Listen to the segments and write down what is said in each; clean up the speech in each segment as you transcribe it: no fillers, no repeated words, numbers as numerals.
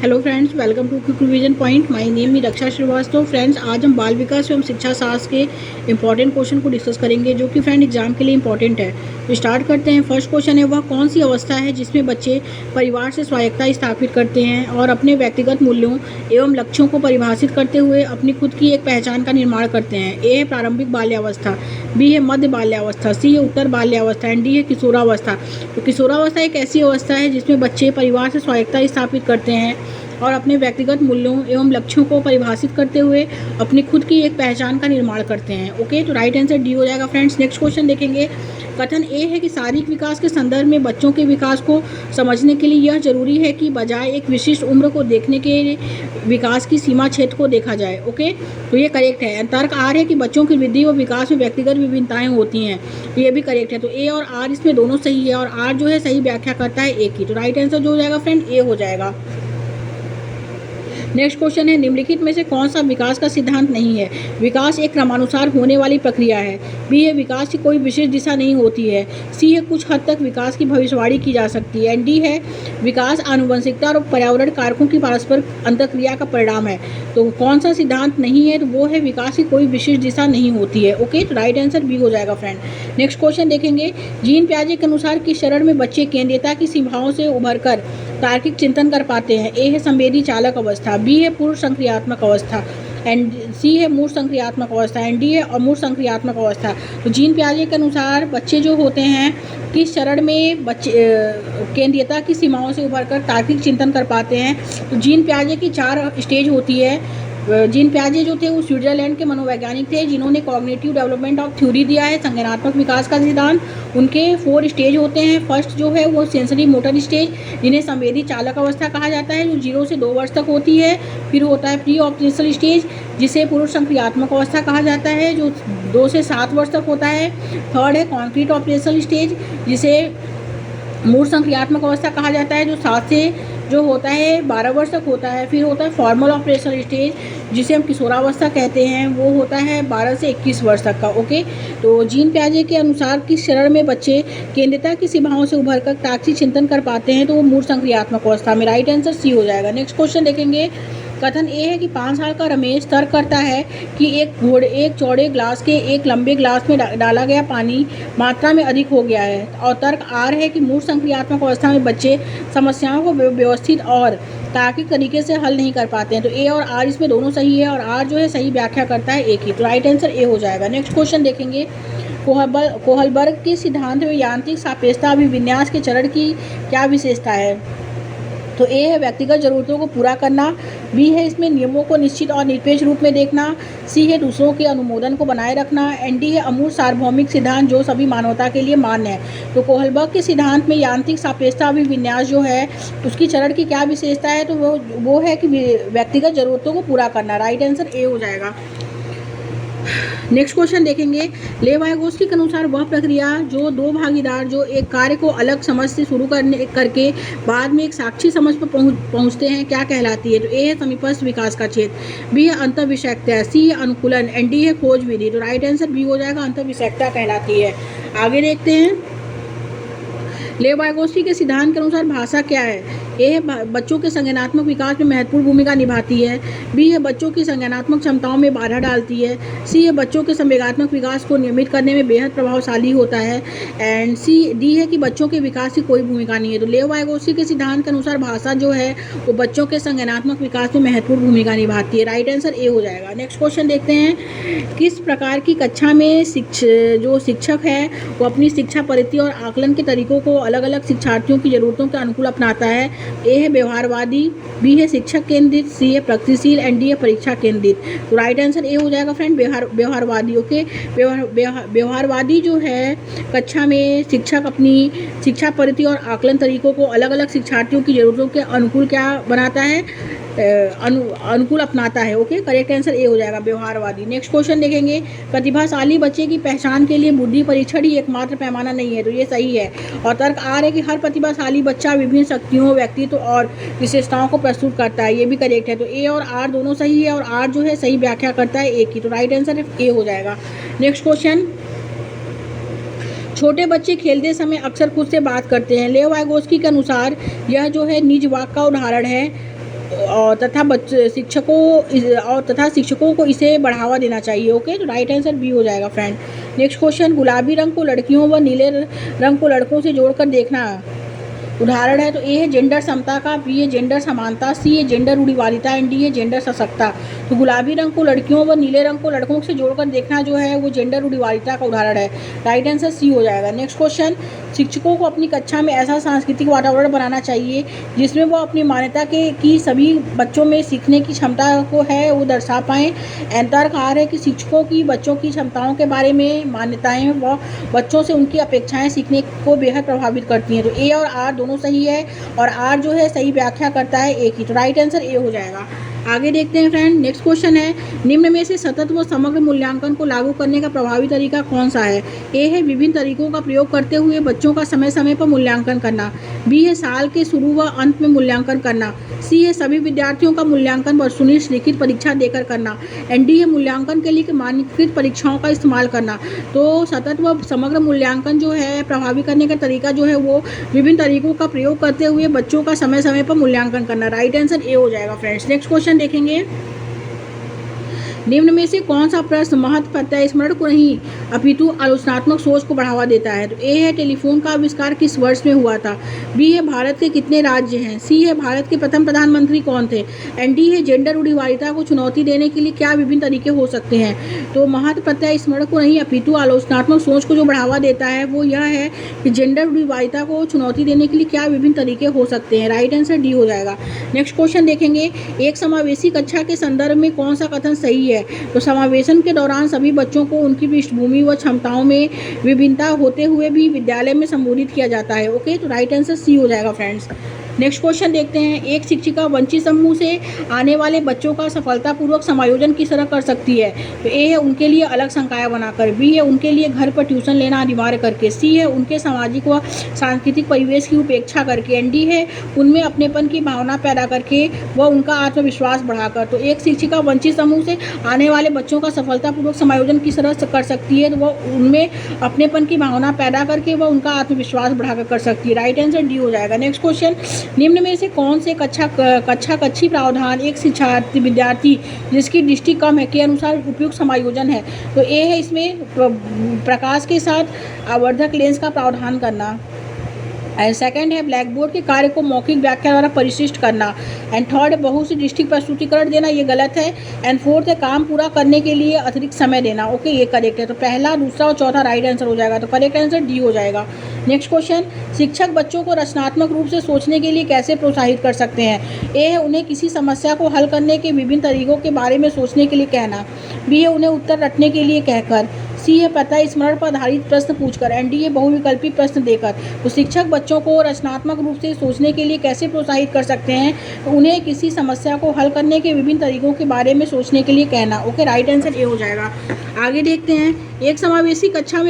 Hello friends, welcome to quick revision point. My name is Raksha Srivastava. Friends, आज हम बाल विकास एवं शिक्षा शास्त्र के इंपॉर्टेंट क्वेश्चन को डिस्कस करेंगे जो कि फ्रेंड एग्जाम के लिए इंपॉर्टेंट है। तो स्टार्ट करते हैं। फर्स्ट क्वेश्चन है, वह कौन सी अवस्था है जिसमें बच्चे परिवार से स्वायत्तता स्थापित करते हैं और अपने व्यक्तिगत मूल्यों एवं लक्ष्यों को परिभाषित करते हुए अपनी खुद की एक पहचान का निर्माण करते हैं। ए है प्रारंभिक बाल्यावस्था, बी है मध्य बाल्यावस्था, सी है उत्तर बाल्यावस्था एंड डी है किशोरावस्था। तो किशोरावस्था एक ऐसी अवस्था है जिसमें बच्चे परिवार से स्वायत्तता स्थापित करते हैं और अपने व्यक्तिगत मूल्यों एवं लक्ष्यों को परिभाषित करते हुए अपनी खुद की एक पहचान का निर्माण करते हैं। ओके, तो राइट आंसर डी हो जाएगा फ्रेंड्स। नेक्स्ट क्वेश्चन देखेंगे। कथन ए है कि शारीरिक विकास के संदर्भ में बच्चों के विकास को समझने के लिए यह जरूरी है कि बजाय एक विशिष्ट उम्र को देखने के विकास की सीमा क्षेत्र को देखा जाए। ओके, तो ये करेक्ट है। तर्क आर है कि बच्चों की वृद्धि व विकास में व्यक्तिगत विभिन्नताएं होती हैं, तो ये भी करेक्ट है। तो ए और आर इसमें दोनों सही है और आर जो है सही व्याख्या करता है ए की। तो राइट आंसर जो हो जाएगा फ्रेंड ए हो जाएगा। नेक्स्ट क्वेश्चन है, निम्नलिखित में से कौन सा विकास का सिद्धांत नहीं है? विकास एक क्रमानुसार होने वाली प्रक्रिया है। बी है विकास की कोई विशेष दिशा नहीं होती है। सी है कुछ हद तक विकास की भविष्यवाणी की जा सकती है एंड डी है विकास आनुवंशिकता और पर्यावरण कारकों की परस्पर अंतःक्रिया का परिणाम है। तो कौन सा सिद्धांत नहीं है? तो वो है विकास की कोई विशेष दिशा नहीं होती है। ओके, तो राइट आंसर बी हो जाएगा फ्रेंड। नेक्स्ट क्वेश्चन देखेंगे। जीन पियाजे के अनुसार किस चरण में बच्चे केंद्रीयता की सीमाओं से उभरकर तार्किक चिंतन कर पाते हैं? ए है संवेदी चालक अवस्था, बी है पूर्व संक्रियात्मक अवस्था एंड सी है मूर्त संक्रियात्मक अवस्था एंड डी है अमूर्त संक्रियात्मक अवस्था। तो जीन पियाजे के अनुसार बच्चे जो होते हैं किस चरण में बच्चे केंद्रीयता की सीमाओं से उभरकर तार्किक चिंतन कर पाते हैं? तो जीन पियाजे की 4 स्टेज होती है। जीन पियाजे जो थे वो स्विट्जरलैंड के मनोवैज्ञानिक थे जिन्होंने कॉग्निटिव डेवलपमेंट ऑफ थ्योरी दिया है, संज्ञानात्मक विकास का सिद्धांत। उनके 4 स्टेज होते हैं। फर्स्ट जो है वो सेंसरी मोटर स्टेज, जिन्हें संवेदी चालक अवस्था कहा जाता है, जो 0 से 2 वर्ष तक होती है। फिर होता है प्री ऑपरेशनल स्टेज, जिसे पूर्व संक्रियात्मक अवस्था कहा जाता है, जो 2 से 7 वर्ष तक होता है। थर्ड है कॉन्क्रीट ऑपरेशनल स्टेज, जिसे मूर्त संक्रियात्मक अवस्था कहा जाता है, जो 7 से जो होता है 12 वर्ष तक होता है। फिर होता है फॉर्मल ऑपरेशनल स्टेज, जिसे हम किशोरावस्था कहते हैं, वो होता है 12 से 21 वर्ष तक का। ओके, तो जीन पियाजे के अनुसार किस चरण में बच्चे केंद्रीयता की सीमाओं से उभरकर तार्किक चिंतन कर पाते हैं? तो वो मूर्त संक्रियात्मक अवस्था में। राइट आंसर सी हो जाएगा। नेक्स्ट क्वेश्चन देखेंगे। कथन ए है कि 5 साल का रमेश तर्क करता है कि एक चौड़े ग्लास के एक लंबे ग्लास में डाला गया पानी मात्रा में अधिक हो गया है। और तर्क आर है कि मूर्त संक्रियात्मक अवस्था में बच्चे समस्याओं को व्यवस्थित और तार्किक तरीके से हल नहीं कर पाते हैं। तो ए और आर इसमें दोनों सही है और आर जो है सही व्याख्या करता है ए की। तो राइट आंसर ए हो जाएगा। नेक्स्ट क्वेश्चन देखेंगे। कोहलबर्ग के सिद्धांत में यांत्रिक सापेक्षता अभिविन्यास के चरण की क्या विशेषता है? तो ए है व्यक्तिगत जरूरतों को पूरा करना, बी है इसमें नियमों को निश्चित और निरपेक्ष रूप में देखना, सी है दूसरों के अनुमोदन को बनाए रखना एंड डी है अमूर्त सार्वभौमिक सिद्धांत जो सभी मानवता के लिए मान्य है। तो कोहलबर्ग के सिद्धांत में यांत्रिक सापेक्षता अभिविन्यास जो है उसकी चरण की क्या विशेषता है? तो वो है कि व्यक्तिगत जरूरतों को पूरा करना। राइट आंसर ए हो जाएगा। नेक्स्ट क्वेश्चन देखेंगे। लेव वायगोत्स्की के अनुसार वह प्रक्रिया जो 2 भागीदार जो एक कार्य को अलग समझ से शुरू करके बाद में एक साक्षी समझ पर पहुंचते हैं क्या कहलाती है? तो ए है समीपस्थ विकास का क्षेत्र, बी है अंतर्विषयकता, सी है अनुकूलन एंड डी है खोज विधि। तो राइट आंसर बी हो जाएगा, अंतर्विषयकता कहलाती है। आगे देखते हैं। लेव वायगोत्स्की के सिद्धांत के अनुसार भाषा क्या है? ए है बच्चों के संज्ञानात्मक विकास में महत्वपूर्ण भूमिका निभाती है, बी है बच्चों की संज्ञानात्मक क्षमताओं में बाधा डालती है, सी है बच्चों के संवेगात्मक विकास को नियमित करने में बेहद प्रभावशाली होता है एंड डी है कि बच्चों के विकास की कोई भूमिका नहीं है। तो लेव वायगोत्स्की के सिद्धांत के अनुसार भाषा जो है वो बच्चों के संज्ञानात्मक विकास में महत्वपूर्ण भूमिका निभाती है। राइट आंसर ए हो जाएगा। नेक्स्ट क्वेश्चन देखते हैं। किस प्रकार की कक्षा में जो शिक्षक है वो अपनी शिक्षा पद्धति और आकलन के तरीकों को अलग अलग शिक्षार्थियों की जरूरतों के अनुकूल अपनाता है? ए है व्यवहारवादी, बी है शिक्षक केंद्रित, सी है प्रगतिशील एंड डी है परीक्षा केंद्रित। तो राइट आंसर ए हो जाएगा फ्रेंड, व्यवहारवादी। ओके, व्यवहारवादी जो है कक्षा में शिक्षक अपनी शिक्षा पद्धति और आकलन तरीकों को अलग अलग शिक्षार्थियों की जरूरतों के अनुकूल क्या बनाता है? अनुकूल अपनाता है। ओके, करेक्ट आंसर ए हो जाएगा, व्यवहारवादी। नेक्स्ट क्वेश्चन देखेंगे। प्रतिभाशाली बच्चे की पहचान के लिए बुद्धि परीक्षण ही एकमात्र पैमाना नहीं है। तो ये सही है। और तर्क आर है कि हर प्रतिभाशाली बच्चा विभिन्न शक्तियों, व्यक्तित्व और विशेषताओं को प्रस्तुत करता है। ये भी करेक्ट है। तो ए और आर दोनों सही है और आर जो है सही व्याख्या करता है ए की। तो राइट आंसर ए हो जाएगा। Next question. छोटे बच्चे खेलते समय अक्सर खुद से बात करते हैं। लेव वायगोत्स्की के अनुसार यह जो है निज वाक का उदाहरण है और तथा शिक्षकों को इसे बढ़ावा देना चाहिए। ओके, तो राइट आंसर बी हो जाएगा फ्रेंड। नेक्स्ट क्वेश्चन, गुलाबी रंग को लड़कियों व नीले रंग को लड़कों से जोड़कर देखना उदाहरण है। तो ए है जेंडर समता का, बी है जेंडर समानता, सी है जेंडर रूढ़िवादिता एंड डी है जेंडर सशक्तता। तो गुलाबी रंग को लड़कियों व नीले रंग को लड़कों से जोड़कर देखना जो है वो जेंडर रूढ़िवादिता का उदाहरण है। राइट आंसर सी हो जाएगा। नेक्स्ट क्वेश्चन, शिक्षकों को अपनी कक्षा में ऐसा सांस्कृतिक वातावरण बनाना चाहिए जिसमें वो अपनी मान्यता की सभी बच्चों में सीखने की क्षमता को है वो दर्शा पाएँ। एंतर कहा है कि शिक्षकों की बच्चों की क्षमताओं के बारे में मान्यताएं व बच्चों से उनकी अपेक्षाएं सीखने को बेहद प्रभावित करती हैं। तो ए और आर दोनों सही है और आर जो है सही व्याख्या करता है ए की। तो राइट आंसर ए हो जाएगा। आगे देखते हैं फ्रेंड। नेक्स्ट क्वेश्चन है, निम्न में से सतत व समग्र मूल्यांकन को लागू करने का प्रभावी तरीका कौन सा है। ए है विभिन्न तरीकों का प्रयोग करते हुए बच्चों का समय समय पर मूल्यांकन करना, बी है साल के शुरू व अंत में मूल्यांकन करना, सी है सभी विद्यार्थियों का मूल्यांकन वस्तुनिष्ठ लिखित परीक्षा देकर करना एंड डी है मूल्यांकन के लिए मानकीकृत परीक्षाओं का इस्तेमाल करना। तो सतत व समग्र मूल्यांकन जो है प्रभावी करने का तरीका जो है वो विभिन्न तरीकों का प्रयोग करते हुए बच्चों का समय समय पर मूल्यांकन करना। राइट आंसर ए हो जाएगा फ्रेंड्स। नेक्स्ट क्वेश्चन देखेंगे, निम्न में से कौन सा प्रश्न महत्व प्रत्यय स्मरण को नहीं अपितु आलोचनात्मक सोच को बढ़ावा देता है। तो ए है टेलीफोन का आविष्कार किस वर्ष में हुआ था, बी है भारत के कितने राज्य हैं, सी है भारत के प्रथम प्रधानमंत्री कौन थे एंड डी है जेंडर रूढ़िवादिता को चुनौती देने के लिए क्या विभिन्न तरीके हो सकते हैं। तो महत्व प्रत्यय स्मरण को नहीं अपितु आलोचनात्मक सोच को जो बढ़ावा देता है वो यह है कि जेंडर रूढ़िवादिता को चुनौती देने के लिए क्या विभिन्न तरीके हो सकते हैं। राइट आंसर डी हो जाएगा। नेक्स्ट क्वेश्चन देखेंगे, एक समावेशी कक्षा के संदर्भ में कौन सा कथन सही है। तो समावेशन के दौरान सभी बच्चों को उनकी पृष्ठभूमि व क्षमताओं में विभिन्नता होते हुए भी विद्यालय में संबोधित किया जाता है। ओके, तो राइट आंसर सी हो जाएगा फ्रेंड्स। नेक्स्ट क्वेश्चन देखते हैं, एक शिक्षिका वंचित समूह से आने वाले बच्चों का सफलतापूर्वक समायोजन किस तरह कर सकती है। तो ए है उनके लिए अलग संकाय बनाकर, बी है उनके लिए घर पर ट्यूशन लेना अनिवार्य करके, सी है उनके सामाजिक व सांस्कृतिक परिवेश की उपेक्षा करके एंड डी है उनमें अपनेपन की भावना पैदा करके व उनका आत्मविश्वास बढ़ाकर। तो एक शिक्षिका वंचित समूह से आने वाले बच्चों का सफलतापूर्वक समायोजन किस तरह कर सकती है। तो वह उनमें अपनेपन की भावना पैदा करके वह उनका आत्मविश्वास बढ़ाकर कर सकती है। राइट आंसर डी हो जाएगा। नेक्स्ट क्वेश्चन, निम्न में से कौन से कक्षी प्रावधान एक शिक्षार्थी विद्यार्थी जिसकी दृष्टि कम है के अनुसार उपयुक्त समायोजन है। तो ए है इसमें प्रकाश के साथ आवर्धक लेंस का प्रावधान करना एंड सेकंड है ब्लैक बोर्ड के कार्य को मौखिक व्याख्या द्वारा परिशिष्ट करना एंड थर्ड है बहुत सी दृष्टि प्रस्तुतिकरण देना, ये गलत है एंड फोर्थ है काम पूरा करने के लिए अतिरिक्त समय देना। ओके, ये करेक्ट है। तो पहला, दूसरा और चौथा राइट आंसर हो जाएगा। तो करेक्ट आंसर डी हो जाएगा। नेक्स्ट क्वेश्चन, शिक्षक बच्चों को रचनात्मक रूप से सोचने के लिए कैसे प्रोत्साहित कर सकते हैं। ए है उन्हें किसी समस्या को हल करने के विभिन्न तरीकों के बारे में सोचने के लिए कहना, बी है उन्हें उत्तर रटने के लिए कहकर, सी है प्रत्यय स्मरण पर आधारित प्रश्न पूछकर एंड डी है बहुविकल्पी प्रश्न देकर। तो शिक्षक बच्चों को रचनात्मक रूप से सोचने के लिए कैसे प्रोत्साहित कर सकते हैं, तो उन्हें किसी समस्या को हल करने के विभिन्न तरीकों के बारे में सोचने के लिए कहना। ओके, राइट आंसर ए हो जाएगा। आगे देखते हैं, एक समावेशी कक्षा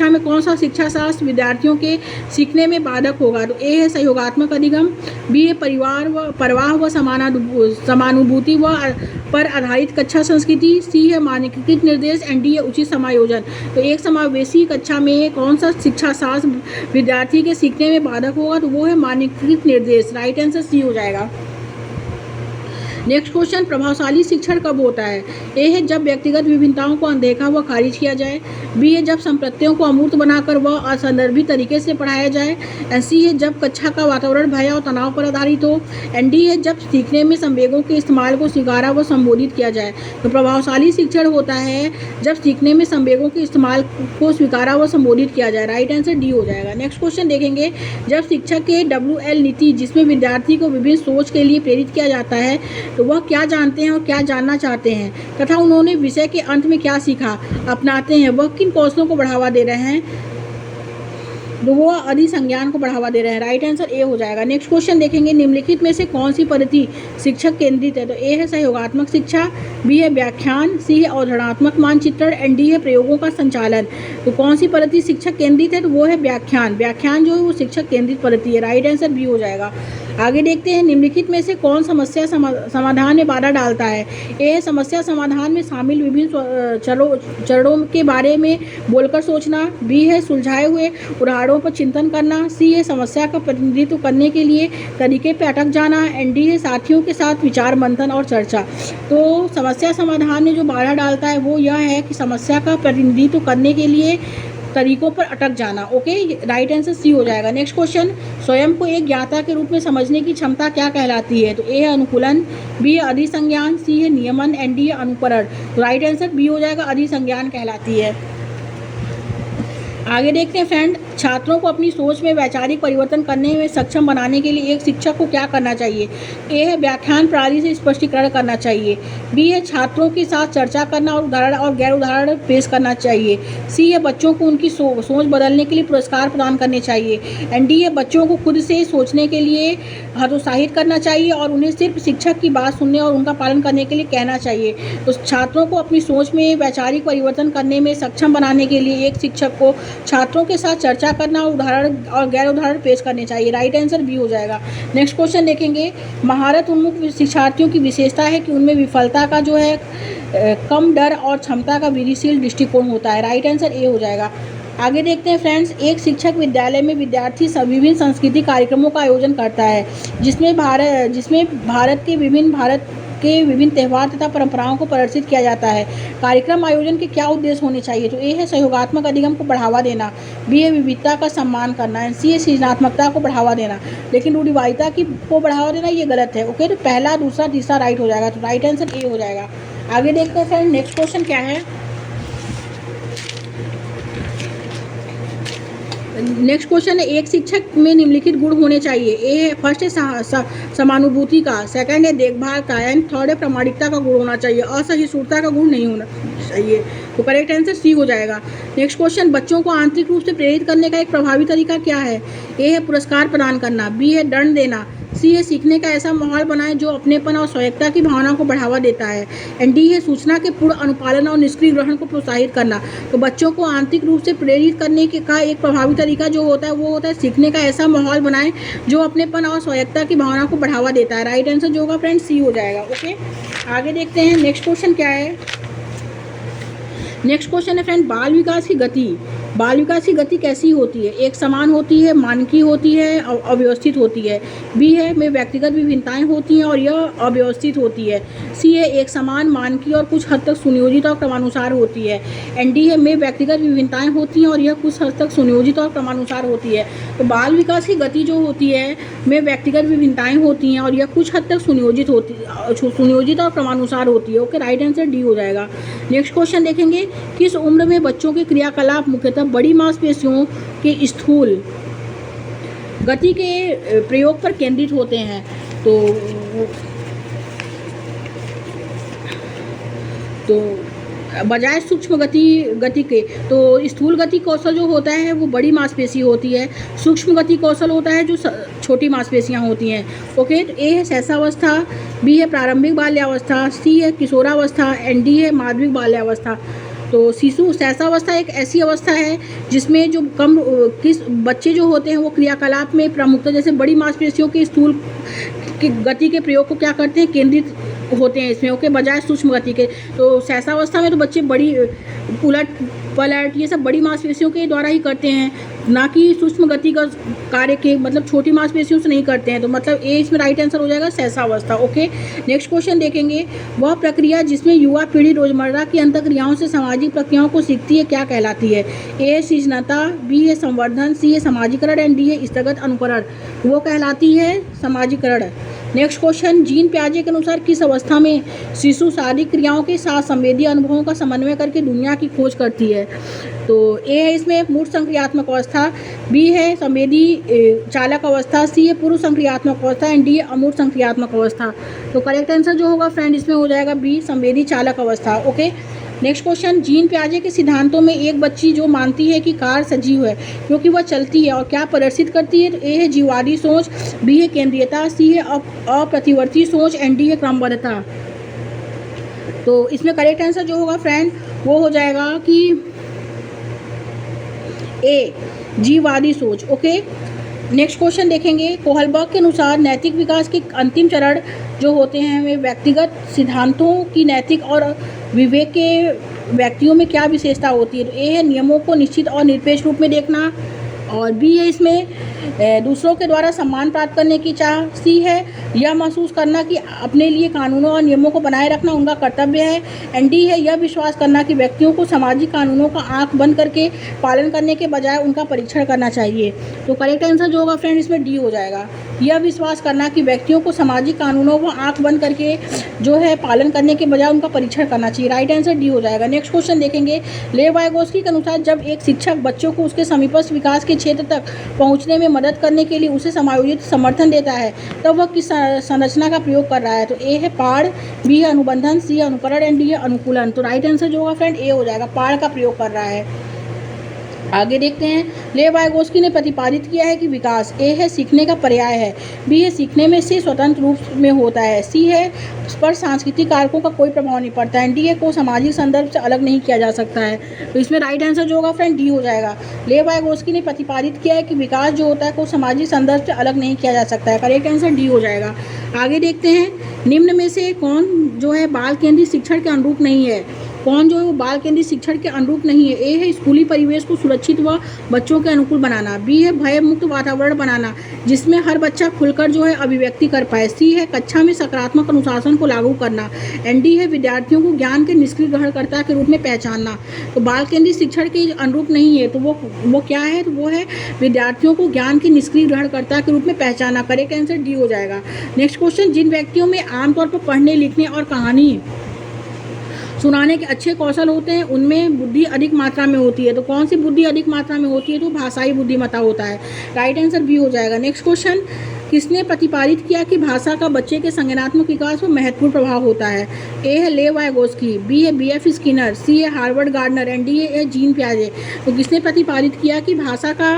में कौन सा शिक्षा शास्त्र विद्यार्थियों के सीखने में बाधक होगा। तो ए है सहयोगात्मक अधिगम, बी है परवाह व समानुभूति व पर आधारित कक्षा संस्कृति, सी है मानकीकृत निर्देश एंड डी है उचित समायोजन। तो एक समावेशी कक्षा में कौन सा शिक्षा शास्त्र विद्यार्थी के सीखने में बाधक होगा, तो वो है मानकीकृत निर्देश। राइट आंसर सी हो जाएगा। नेक्स्ट क्वेश्चन, प्रभावशाली शिक्षण कब होता है। ए है जब व्यक्तिगत विभिन्नताओं को अनदेखा व खारिज किया जाए, बी है जब संप्रत्तियों को अमूर्त बनाकर व असंदर्भित तरीके से पढ़ाया जाए एंड सी है जब कक्षा का वातावरण भय और तनाव पर आधारित हो एंड डी है जब सीखने में संवेगों के इस्तेमाल को स्वीकारा व संबोधित किया जाए। तो प्रभावशाली शिक्षण होता है जब सीखने में संवेगों के इस्तेमाल को स्वीकारा व संबोधित किया जाए। राइट आंसर डी हो जाएगा। नेक्स्ट क्वेश्चन देखेंगे, जब शिक्षक के WL नीति जिसमें विद्यार्थी को विभिन्न सोच के लिए प्रेरित किया जाता है तो वह क्या जानते हैं और क्या जानना चाहते हैं तथा उन्होंने विषय के अंत में क्या सीखा अपनाते हैं, वह किन कौशलों को बढ़ावा दे रहे हैं, तो वो अधिसंज्ञान को बढ़ावा दे रहे हैं। राइट आंसर ए हो जाएगा। नेक्स्ट क्वेश्चन देखेंगे, निम्नलिखित में से कौन सी पद्धति शिक्षक केंद्रित है। तो ए है सहयोगात्मक शिक्षा, बी है व्याख्यान, सी है अवधारणात्मक मानचित्रण एंड डी है प्रयोगों का संचालन। तो कौन सी पद्धति शिक्षक केंद्रित है, तो वो है व्याख्यान। व्याख्यान जो है वो शिक्षक केंद्रित पद्धति है। राइट आंसर बी हो जाएगा। आगे देखते हैं, निम्नलिखित में से कौन समस्या समाधान में बाधा डालता है? ए है समस्या समाधान में शामिल विभिन्न चरणों के बारे में बोलकर सोचना। बी है सुलझाए हुए उदाहरणों पर चिंतन करना। सी है समस्या का प्रतिनिधित्व करने के लिए तरीके पर अटक जाना। एंड डी है साथियों के साथ विचार मंथन और चर्चा। तो समस्या समाधान में जो बाधा डालता है वो यह है कि समस्या का प्रतिनिधित्व करने के लिए तरीकों पर अटक जाना। ओके, राइट आंसर सी हो जाएगा। नेक्स्ट क्वेश्चन, स्वयं को एक ज्ञाता के रूप में समझने की क्षमता क्या कहलाती है? तो ए है अनुकूलन, बी है अधिसंज्ञान, सी है नियमन, एंड डी है अनुकरण। तो राइट आंसर बी हो जाएगा, अधिसंज्ञान कहलाती है। आगे देखते हैं फ्रेंड, छात्रों को अपनी सोच में वैचारिक परिवर्तन करने में सक्षम बनाने के लिए एक शिक्षक को क्या करना चाहिए? ए है व्याख्यान प्रणाली से स्पष्टीकरण करना चाहिए। बी है छात्रों के साथ चर्चा करना और उदाहरण और गैर उदाहरण पेश करना चाहिए। सी है बच्चों को उनकी सोच बदलने के लिए पुरस्कार प्रदान करने चाहिए। एंड डी है बच्चों को खुद से सोचने के लिए हतोत्साहित करना चाहिए और उन्हें सिर्फ शिक्षक की बात सुनने और उनका पालन करने के लिए कहना चाहिए। तो छात्रों को अपनी सोच में वैचारिक परिवर्तन करने में सक्षम बनाने के लिए एक शिक्षक को छात्रों के साथ चर्चा करना, उदाहरण और गैर उदाहरण पेश करने चाहिए। राइट आंसर बी हो जाएगा। नेक्स्ट क्वेश्चन देखेंगे, महारत उन्मुख शिक्षार्थियों की विशेषता है कि उनमें विफलता का जो है कम डर और क्षमता का वृद्धिशील दृष्टिकोण होता है। राइट आंसर ए हो जाएगा। आगे देखते हैं फ्रेंड्स, एक शिक्षक विद्यालय में विद्यार्थी विभिन्न सांस्कृतिक कार्यक्रमों का आयोजन करता है जिसमें भारत के विभिन्न त्यौहार तथा परंपराओं को प्रदर्शित किया जाता है। कार्यक्रम आयोजन के क्या उद्देश्य होने चाहिए? तो ए है सहयोगात्मक अधिगम को बढ़ावा देना, बी है विविधता का सम्मान करना, एंड सी है सृजनात्मकता को बढ़ावा देना। लेकिन रूढ़िवादिता को बढ़ावा देना ये गलत है। ओके, तो पहला, दूसरा, तीसरा राइट हो जाएगा। तो राइट आंसर ए हो जाएगा। आगे देखते हैं फ्रेंड, नेक्स्ट क्वेश्चन क्या है? नेक्स्ट क्वेश्चन है, एक शिक्षक में निम्नलिखित गुण होने चाहिए। ए है फर्स्ट है समानुभूति का, सेकंड है देखभाल का, एंड थर्ड है प्रामाणिकता का गुण होना चाहिए। असहिष्णुता का गुण नहीं होना चाहिए। तो करेक्ट आंसर सी हो जाएगा। नेक्स्ट क्वेश्चन, बच्चों को आंतरिक रूप से प्रेरित करने का एक प्रभावी तरीका क्या है? ए है पुरस्कार प्रदान करना, बी है दंड देना, सी है सीखने का ऐसा माहौल बनाएं जो अपनेपन और स्वायत्तता की भावना को बढ़ावा देता है, एंड डी है सूचना के पूर्ण अनुपालन और निष्क्रिय ग्रहण को प्रोत्साहित करना। तो बच्चों को आंतरिक रूप से प्रेरित करने का एक प्रभावी तरीका जो होता है वो होता है सीखने का ऐसा माहौल बनाएं जो अपनेपन और स्वायत्तता की भावना को बढ़ावा देता है। राइट आंसर जो होगा फ्रेंड सी हो जाएगा। ओके, आगे देखते हैं नेक्स्ट क्वेश्चन क्या है? नेक्स्ट क्वेश्चन है फ्रेंड, बाल विकास की गति। बाल विकास की गति कैसी होती है? एक समान होती है, मानकी होती है, अव्यवस्थित होती है। बी है में व्यक्तिगत विभिन्नताएं होती हैं और यह अव्यवस्थित होती है। सी है एक समान, मानकी और कुछ हद तक सुनियोजित और क्रमानुसार होती है। एंड डी है में व्यक्तिगत विभिन्नताएं होती हैं और यह कुछ हद तक सुनियोजित और क्रमानुसार होती है। तो बाल विकास की गति जो होती है में व्यक्तिगत विभिन्नताएं होती हैं और यह कुछ हद तक सुनियोजित और क्रमानुसार होती है। ओके, राइट आंसर डी हो जाएगा। नेक्स्ट क्वेश्चन देखेंगे, किस उम्र में बच्चों के क्रियाकलाप मुख्यतः बड़ी मांसपेशियों के स्थूल गति के प्रयोग पर केंद्रित होते हैं? तो बजाय सूक्ष्म गति के, तो स्थूल गति कौशल जो होता है वो बड़ी मांसपेशी होती है, सूक्ष्म गति कौशल होता है जो छोटी मांसपेशियां होती हैं। ओके, तो ए है शैशवावस्था, बी है प्रारंभिक बाल्यावस्था, सी है किशोरावस्था, एंड डी है माध्यमिक बाल्यावस्था। तो शैशवावस्था एक ऐसी अवस्था है जिसमें जो बच्चे जो होते हैं वो क्रियाकलाप में प्रमुखता जैसे बड़ी मांसपेशियों के स्थूल की गति के प्रयोग को क्या करते हैं, केंद्रित होते हैं इसमें। ओके, बजाय सूक्ष्म गति के। तो शैशवावस्था में तो बच्चे बड़ी उलट पलट ये सब बड़ी मांसपेशियों के द्वारा ही करते हैं, ना कि सूक्ष्म गति का कार्य के मतलब छोटी मांसपेशियों से नहीं करते हैं। तो मतलब ए इसमें राइट आंसर हो जाएगा शैशवावस्था। ओके, नेक्स्ट क्वेश्चन देखेंगे, वह प्रक्रिया जिसमें युवा पीढ़ी रोजमर्रा की अंतःक्रियाओं से सामाजिक प्रक्रियाओं को सीखती है क्या कहलाती है? ए है सृजनता, बी है संवर्धन, सी है समाजीकरण, एंड डी है स्थगत अनुकरण। वो कहलाती है समाजीकरण। नेक्स्ट क्वेश्चन, जीन पियाजे के अनुसार किस अवस्था में शिशु शारीरिक क्रियाओं के साथ संवेदी अनुभवों का समन्वय करके दुनिया की खोज करती है? तो ए है इसमें मूर्त संक्रियात्मक अवस्था, बी है संवेदी चालक अवस्था, सी है पूर्व संक्रियात्मक अवस्था, एंड डी है अमूर्त संक्रियात्मक अवस्था। तो करेक्ट आंसर जो होगा फ्रेंड इसमें हो जाएगा बी संवेदी चालक अवस्था। ओके, नेक्स्ट क्वेश्चन, जीन पियाजे के सिद्धांतों में एक बच्ची जो मानती है कि कार सजीव है क्योंकि वह चलती है और क्या प्रदर्शित करती है? तो ए है जीववादी सोच, बी है केंद्रीयता, सी है अप्रतिवर्ती सोच, एंड डी है क्रमबद्धता। तो इसमें करेक्ट आंसर जो होगा फ्रेंड वो हो जाएगा कि ए जीववादी सोच। ओके, नेक्स्ट क्वेश्चन देखेंगे, कोहलबर्ग के अनुसार नैतिक विकास के अंतिम चरण जो होते हैं वे व्यक्तिगत सिद्धांतों की नैतिक और विवेक के व्यक्तियों में क्या विशेषता होती है। तो ए है नियमों को निश्चित और निरपेक्ष रूप में देखना, और बी है इसमें दूसरों के द्वारा सम्मान प्राप्त करने की चाह, सी है यह महसूस करना कि अपने लिए कानूनों और नियमों को बनाए रखना उनका कर्तव्य है, एंड डी है यह विश्वास करना कि व्यक्तियों को सामाजिक कानूनों का आंख बंद करके पालन करने के बजाय उनका परीक्षण करना चाहिए। तो करेक्ट आंसर जो होगा फ्रेंड इसमें डी हो जाएगा, यह विश्वास करना कि व्यक्तियों को सामाजिक कानूनों को आंख बंद करके जो है पालन करने के बजाय उनका परीक्षण करना चाहिए। राइट आंसर डी हो जाएगा। नेक्स्ट क्वेश्चन देखेंगे, लेव वाइगोत्स्की के अनुसार जब एक शिक्षक बच्चों को उसके समीपस्थ विकास के क्षेत्र तक पहुंचने में मदद करने के लिए उसे समायोजित समर्थन देता है तब वह किस संरचना का प्रयोग कर रहा है। तो ए है पाड़, बी है अनुबंधन, सी है अनुकरण, एंड डी है अनुकूलन। तो राइट आंसर जो होगा फ्रेंड ए हो जाएगा, पाड़ का प्रयोग कर रहा है। आगे देखते हैं, लेव वाइगोत्स्की ने प्रतिपादित किया है कि विकास ए है सीखने का पर्याय है, बी है सीखने में से स्वतंत्र रूप में होता है, सी है पर सांस्कृतिक कारकों का कोई प्रभाव नहीं पड़ता है, डी है को सामाजिक संदर्भ से अलग नहीं किया जा सकता है। तो इसमें राइट आंसर जो होगा फ्रेंड डी हो जाएगा। लेव वाइगोत्स्की ने प्रतिपादित किया है कि विकास जो होता है को सामाजिक संदर्भ से अलग नहीं किया जा सकता है। करेक्ट आंसर डी हो जाएगा। आगे देखते हैं, निम्न में से कौन जो है बाल केंद्रित शिक्षण के अनुरूप नहीं है। कौन जो है वो बाल केंद्रित शिक्षण के अनुरूप नहीं है। ए है स्कूली परिवेश को सुरक्षित व बच्चों के अनुकूल बनाना, बी है भय मुक्त वातावरण बनाना जिसमें हर बच्चा खुलकर जो है अभिव्यक्ति कर पाए, सी है कक्षा में सकारात्मक अनुशासन को लागू करना, एंड डी है विद्यार्थियों को ज्ञान के निष्क्रिय ग्रहणकर्ता के रूप में पहचानना। तो बाल केंद्रित शिक्षण के अनुरूप नहीं है, तो वो क्या है, तो वो है विद्यार्थियों को ज्ञान के निष्क्रिय ग्रहणकर्ता के रूप में पहचानना। करेक्ट आंसर डी हो जाएगा। नेक्स्ट क्वेश्चन, जिन व्यक्तियों में आमतौर पर पढ़ने लिखने और कहानी सुनाने के अच्छे कौशल होते हैं उनमें बुद्धि अधिक मात्रा में होती है। तो कौन सी बुद्धि अधिक मात्रा में होती है, तो भाषाई बुद्धिमत्ता होता है। राइट आंसर बी हो जाएगा। नेक्स्ट क्वेश्चन, किसने प्रतिपादित किया कि भाषा का बच्चे के संज्ञानात्मक विकास पर महत्वपूर्ण प्रभाव होता है। ए है लेव वाइगोत्स्की, बी है बी.एफ. स्किनर, सी है हार्वर्ड गार्डनर, एंड डी है जीन पियाजे। तो किसने प्रतिपादित किया कि भाषा का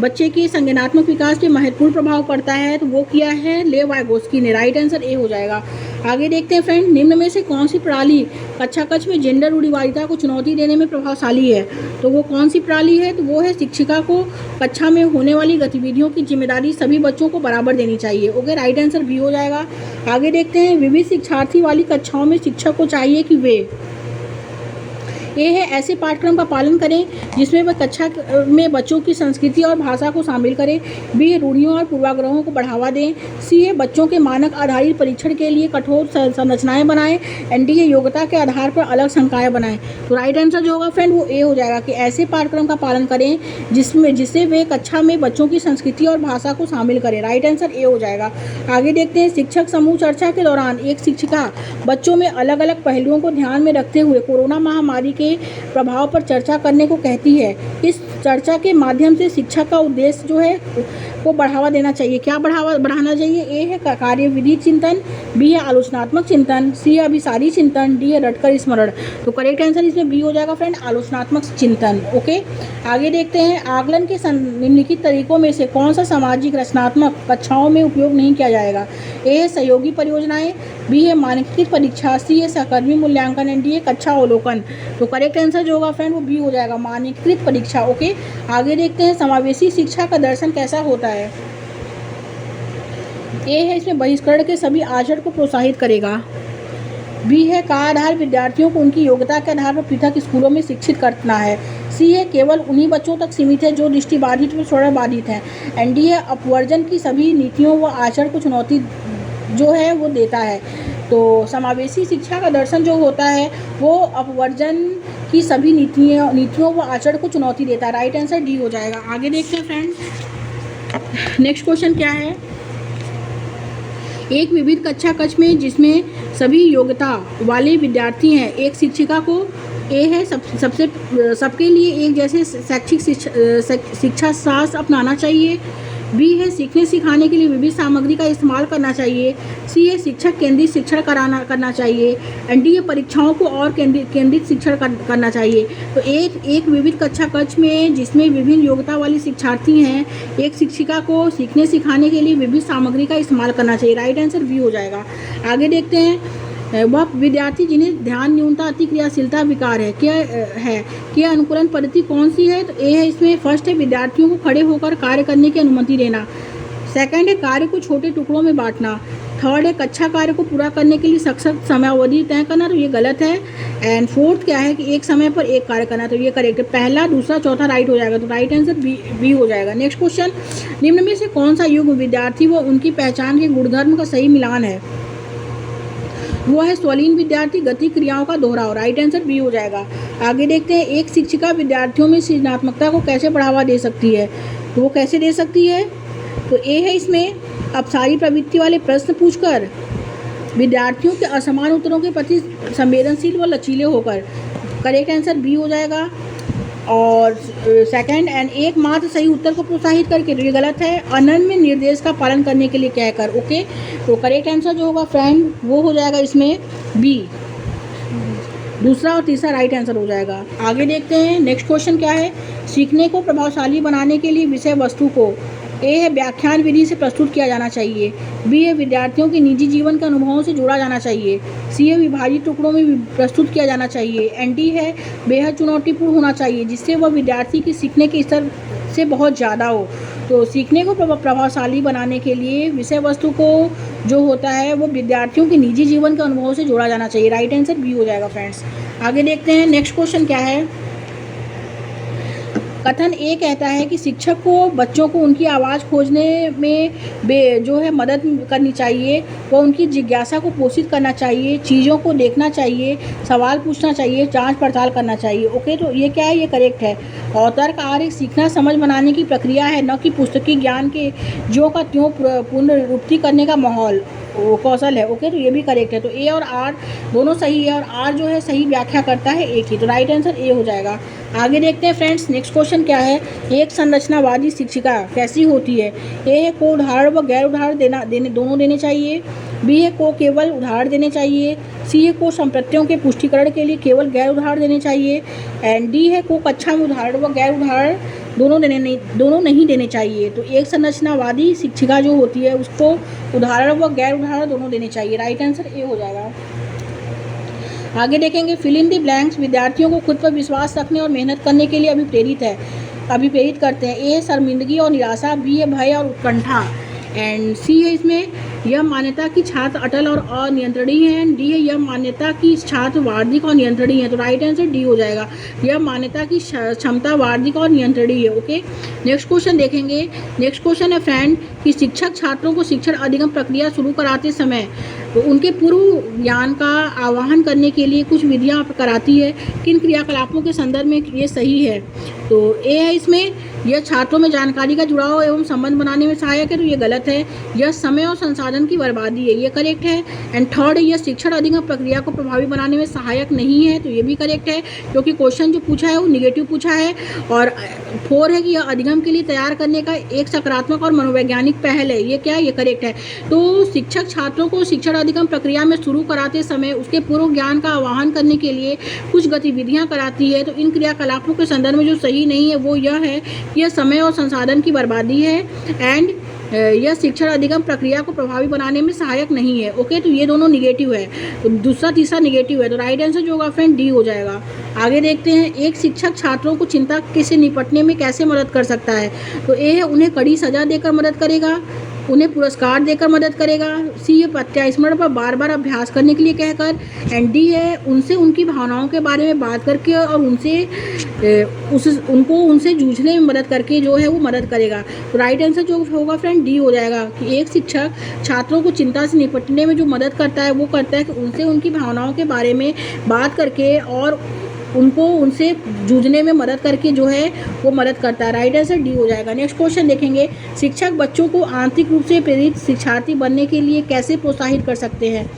बच्चे के संज्ञानात्मक विकास पर महत्वपूर्ण प्रभाव पड़ता है, तो वो किया है लेव वाइगोत्स्की ने। राइट आंसर ए हो जाएगा। आगे देखते हैं फ्रेंड, निम्न में से कौन सी प्रणाली कक्षा कक्ष में जेंडर रूढ़िवादिता को चुनौती देने में प्रभावशाली है। तो वो कौन सी प्रणाली है, तो वो है शिक्षिका को कक्षा में होने वाली गतिविधियों की जिम्मेदारी सभी बच्चों को बराबर देनी चाहिए। ओके, राइट आंसर बी हो जाएगा। आगे देखते हैं, विविध शिक्षार्थी वाली कक्षाओं में शिक्षक को चाहिए कि वे ये है ऐसे पाठ्यक्रम का पालन करें जिसमें वह कक्षा में बच्चों की संस्कृति और भाषा को शामिल करें, बी है रूढ़ियों और पूर्वाग्रहों को बढ़ावा दें, सी है बच्चों के मानक आधारित परीक्षण के लिए कठोर संरचनाएं बनाएं, एंड डी है योग्यता के आधार पर अलग संकाय बनाएं। तो राइट आंसर जो होगा फ्रेंड वो ए हो जाएगा कि ऐसे पाठ्यक्रम का पालन करें जिससे वे कक्षा में बच्चों की संस्कृति और भाषा को शामिल करें। राइट आंसर ए हो जाएगा। आगे देखते हैं, शिक्षक समूह चर्चा के दौरान एक शिक्षिका बच्चों में अलग अलग पहलुओं को ध्यान में रखते हुए कोरोना महामारी के प्रभाव पर चर्चा करने को कहती है। इस चर्चा के माध्यम से शिक्षा का उद्देश्य जो है को बढ़ावा देना चाहिए। क्या बढ़ाना चाहिए? ए है कार्यविधि चिंतन, बी है आलोचनात्मक चिंतन, सी है अभिसारी चिंतन, डी है रटकर स्मरण। तो करेक्ट आंसर इसमें बी हो जाएगा फ्रेंड, आलोचनात्मक चिंतन। ओके, आगे देखते हैं, आकलन के निम्नलिखित तरीकों में से कौन सा सामाजिक रचनात्मक कक्षाओं में उपयोग नहीं किया जाएगा। ए है सहयोगी परियोजनाएं, बी है मानकीकृत परीक्षा, सी है सहकर्मी मूल्यांकन, एंड डी है कक्षा अवलोकन। तो करेक्ट आंसर जो होगा फ्रेंड वो बी हो जाएगा, मानकीकृत परीक्षा। ओके, आगे देखते हैं, समावेशी शिक्षा का दर्शन कैसा होता है। ए है इसमें बहिष्करण के सभी आचरण को प्रोत्साहित करेगा, बी है का आधार विद्यार्थियों को उनकी योग्यता के आधार पर पृथक स्कूलों में शिक्षित करना है, सी है केवल उन्हीं बच्चों तक सीमित है जो दृष्टिबाधित व श्रवणबाधित हैं, एंड डी है अपवर्जन की सभी नीतियों व आचरण को चुनौती जो है वो देता है। तो समावेशी शिक्षा का दर्शन जो होता है वो अपवर्जन की सभी नीतियों व आचरण को चुनौती देता है। राइट आंसर डी हो जाएगा। आगे देखते हैं फ्रेंड, नेक्स्ट क्वेश्चन क्या है। एक विविध कक्षा कक्ष में जिसमें सभी योग्यता वाले विद्यार्थी हैं, एक शिक्षिका को ए है सबके लिए एक जैसे शैक्षिक शिक्षा शास्त्र अपनाना चाहिए, बी है सीखने सिखाने के लिए विविध सामग्री का इस्तेमाल करना चाहिए, सी है शिक्षक केंद्रित शिक्षण करना चाहिए, एंड डी है परीक्षाओं को और केंद्रित शिक्षण करना चाहिए। तो एक विविध कक्षा कक्ष में जिसमें विभिन्न योग्यता वाली शिक्षार्थी हैं, एक शिक्षिका को सीखने सिखाने के लिए विविध सामग्री का इस्तेमाल करना चाहिए। राइट आंसर बी हो जाएगा। आगे देखते हैं, वह विद्यार्थी जिन्हें ध्यान न्यूनता अति क्रियाशीलता विकार है क्या अनुकूलन पद्धति कौन सी है? तो ए है इसमें। फर्स्ट है विद्यार्थियों को खड़े होकर कार्य करने की अनुमति देना। सेकंड है कार्य को छोटे टुकड़ों में बांटना। थर्ड है कक्षा कार्य को पूरा करने के लिए सख्त समयावधि तय करना, तो ये गलत है। एंड फोर्थ क्या है कि एक समय पर एक कार्य करना, तो ये करेक्ट है। पहला, दूसरा, चौथा राइट हो जाएगा, तो राइट आंसर बी हो जाएगा। नेक्स्ट क्वेश्चन, निम्न में से कौन सा युग विद्यार्थी व उनकी पहचान के गुणधर्म का सही मिलान है? वो है स्वलीन विद्यार्थी, गति क्रियाओं का दोहराव, राइट आंसर बी हो जाएगा। आगे देखते हैं, एक शिक्षिका विद्यार्थियों में सृजनात्मकता को कैसे बढ़ावा दे सकती है? तो वो कैसे दे सकती है? तो ए है इसमें, अपसारी प्रवृत्ति वाले प्रश्न पूछकर, विद्यार्थियों के असमान उत्तरों के प्रति संवेदनशील व लचीले होकर, करेक्ट आंसर बी हो जाएगा। और सेकंड, एंड एकमात्र सही उत्तर को प्रोत्साहित करके, तो ये गलत है। अनन्य निर्देश का पालन करने के लिए कहकर, ओके। तो करेक्ट आंसर जो होगा फ्रेंड वो हो जाएगा इसमें बी, दूसरा और तीसरा राइट आंसर हो जाएगा। आगे देखते हैं, नेक्स्ट क्वेश्चन क्या है? सीखने को प्रभावशाली बनाने के लिए विषय वस्तु को, ए है व्याख्यान विधि से प्रस्तुत किया जाना चाहिए, बी है विद्यार्थियों के निजी जीवन के अनुभवों से जोड़ा जाना चाहिए, सी है विभाजित टुकड़ों में प्रस्तुत किया जाना चाहिए, एंड डी है बेहद चुनौतीपूर्ण होना चाहिए जिससे वह विद्यार्थी के सीखने के स्तर से बहुत ज़्यादा हो। तो सीखने को प्रभावशाली बनाने के लिए विषय वस्तु को जो होता है वो विद्यार्थियों के निजी जीवन के अनुभवों से जोड़ा जाना चाहिए, राइट आंसर बी हो जाएगा फ्रेंड्स। आगे देखते हैं, नेक्स्ट क्वेश्चन क्या है? कथन ए कहता है कि शिक्षक को बच्चों को उनकी आवाज़ खोजने में जो है मदद करनी चाहिए, वो उनकी जिज्ञासा को पोषित करना चाहिए, चीज़ों को देखना चाहिए, सवाल पूछना चाहिए, जांच पड़ताल करना चाहिए, ओके। तो ये क्या है? ये करेक्ट है। औतर का आर्य सीखना समझ बनाने की प्रक्रिया है, न कि पुस्तकीय ज्ञान के ज्यों का त्यों पुनरुक्ति करने का माहौल कौशल है, ओके। तो ये भी करेक्ट है। तो ए और आर दोनों सही है, और आर जो है सही व्याख्या करता है एक ही, तो राइट आंसर ए हो जाएगा। आगे देखते हैं फ्रेंड्स, नेक्स्ट क्वेश्चन क्या है? एक संरचनावादी शिक्षिका कैसी होती है? ए है को उदाहरण व गैर उदाहरण दोनों देने चाहिए, बी है को केवल उदाहरण देने चाहिए, सी है को संप्रत्ययों के पुष्टिकरण के लिए केवल गैर उदाहरण देने चाहिए, एंड डी है को कक्षा में उदाहरण व गैर उदाहरण दोनों नहीं देने चाहिए। तो एक संरचनावादी शिक्षिका जो होती है उसको उदाहरण व गैर उदाहरण दोनों देने चाहिए, राइट आंसर ए हो जाएगा। आगे देखेंगे, फिल इन द ब्लैंक्स विद्यार्थियों को खुद पर विश्वास रखने और मेहनत करने के लिए अभिप्रेरित करते हैं। ए है शर्मिंदगी और निराशा, बी है भय और उत्कंठा, एंड सी है इसमें यह मान्यता कि छात्र अटल और अनियंत्रणीय है, एंड डी है यह मान्यता कि छात्र वार्षिक और नियंत्रणीय है, तो राइट आंसर डी हो जाएगा। यह मान्यता की क्षमता वार्षिक और नियंत्रणीय है, ओके। नेक्स्ट क्वेश्चन देखेंगे, नेक्स्ट क्वेश्चन है फ्रेंड कि शिक्षक छात्रों को शिक्षण अधिगम प्रक्रिया शुरू कराते समय तो उनके पूर्व ज्ञान का आवाहन करने के लिए कुछ विधियाँ कराती है, किन क्रियाकलापों के संदर्भ में ये सही है? तो ए है इसमें, यह छात्रों में जानकारी का जुड़ाव एवं संबंध बनाने में सहायक है, तो ये गलत है। यह समय और संसाधन की बर्बादी है, ये करेक्ट है। एंड थर्ड है यह शिक्षण अधिगम प्रक्रिया को प्रभावी बनाने में सहायक नहीं है, तो ये भी करेक्ट है क्योंकि क्वेश्चन जो पूछा है वो निगेटिव पूछा है। और फोर है कि यह अधिगम के लिए तैयार करने का एक सकारात्मक और मनोवैज्ञानिक पहल है, ये क्या है? ये करेक्ट है। तो शिक्षक छात्रों को शिक्षण अधिगम प्रक्रिया में शुरू कराते समय उसके पूर्व ज्ञान का आवाहन करने के लिए कुछ गतिविधियाँ कराती है, तो इन क्रियाकलापों के संदर्भ में जो सही नहीं है वो यह है कि यह समय और संसाधन की बर्बादी है, एंड यह शिक्षण अधिगम प्रक्रिया को प्रभावी बनाने में सहायक नहीं है, ओके। तो ये दोनों निगेटिव है, तो दूसरा तीसरा निगेटिव है, तो राइट आंसर जो होगा फ्रेंड डी हो जाएगा। आगे देखते हैं, एक शिक्षक छात्रों को चिंता से निपटने में कैसे मदद कर सकता है? तो ए है उन्हें कड़ी सजा देकर मदद करेगा, उन्हें पुरस्कार देकर मदद करेगा, सी है प्रत्यास्मरण पर बार बार अभ्यास करने के लिए कहकर, एंड डी है उनसे उनकी भावनाओं के बारे में बात करके और उनसे जूझने में मदद करके जो है वो मदद करेगा। तो राइट आंसर जो होगा फ्रेंड डी हो जाएगा कि एक शिक्षक छात्रों को चिंता से निपटने में जो मदद करता है वो करता है कि उनसे उनकी भावनाओं के बारे में बात करके और उनसे जूझने में मदद करके जो है वो मदद करता है, राइट आंसर डी हो जाएगा। नेक्स्ट क्वेश्चन देखेंगे, शिक्षक बच्चों को आंतरिक रूप से प्रेरित शिक्षार्थी बनने के लिए कैसे प्रोत्साहित कर सकते हैं?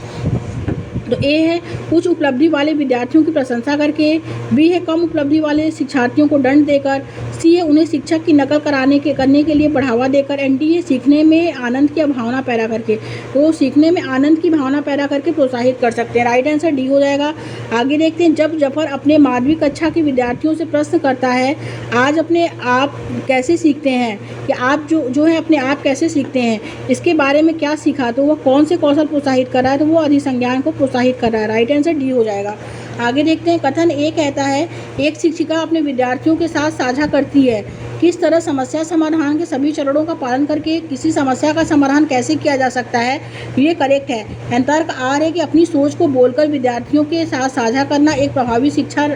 तो ए है उच्च उपलब्धि वाले विद्यार्थियों की प्रशंसा करके, बी है कम उपलब्धि वाले शिक्षार्थियों को दंड देकर, सी है उन्हें शिक्षक की नकल करने के लिए बढ़ावा देकर, एंड डी है सीखने में आनंद की भावना पैदा करके। तो सीखने में आनंद की भावना पैदा करके प्रोत्साहित कर सकते हैं, राइट आंसर डी हो जाएगा। आगे देखते हैं, जब जफर अपने 12वीं कक्षा के विद्यार्थियों से प्रश्न करता है आज अपने आप कैसे सीखते हैं, कि आप जो है अपने आप कैसे सीखते हैं, इसके बारे में क्या सीखा, तो वह कौन से कौशल प्रोत्साहित कर रहा है? तो वो अधिसंज्ञान को प्रोत्साहित प्रोत्साहित कर रहा है। राइट आंसर डी हो जाएगा। आगे देखते हैं, कथन ए कहता है एक शिक्षिका अपने विद्यार्थियों के साथ साझा करती है किस तरह समस्या समाधान के सभी चरणों का पालन करके किसी समस्या का समाधान कैसे किया जा सकता है। ये करेक्ट है। तर्क आर है कि अपनी सोच को बोलकर विद्यार्थियों के साथ साझा करना एक प्रभावी शिक्षण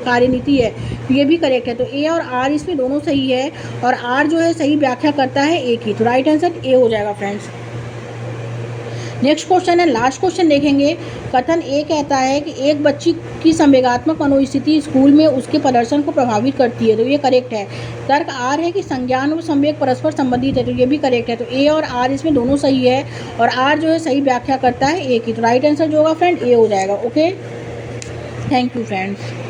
कार्यनीति है। ये भी करेक्ट है। तो ए और आर इसमें दोनों सही है और आर जो है सही व्याख्या करता है ए की। तो राइट आंसर ए हो जाएगा फ्रेंड्स। नेक्स्ट क्वेश्चन है, लास्ट क्वेश्चन देखेंगे। कथन ए कहता है कि एक बच्ची की संवेगात्मक मनोस्थिति स्कूल में उसके प्रदर्शन को प्रभावित करती है। तो ये करेक्ट है। तर्क आर है कि संज्ञान और संवेग परस्पर संबंधित है। तो ये भी करेक्ट है। तो ए और आर इसमें दोनों सही है और आर जो है सही व्याख्या करता है ए की। तो राइट आंसर जो होगा फ्रेंड ए हो जाएगा। Okay, thank you friends.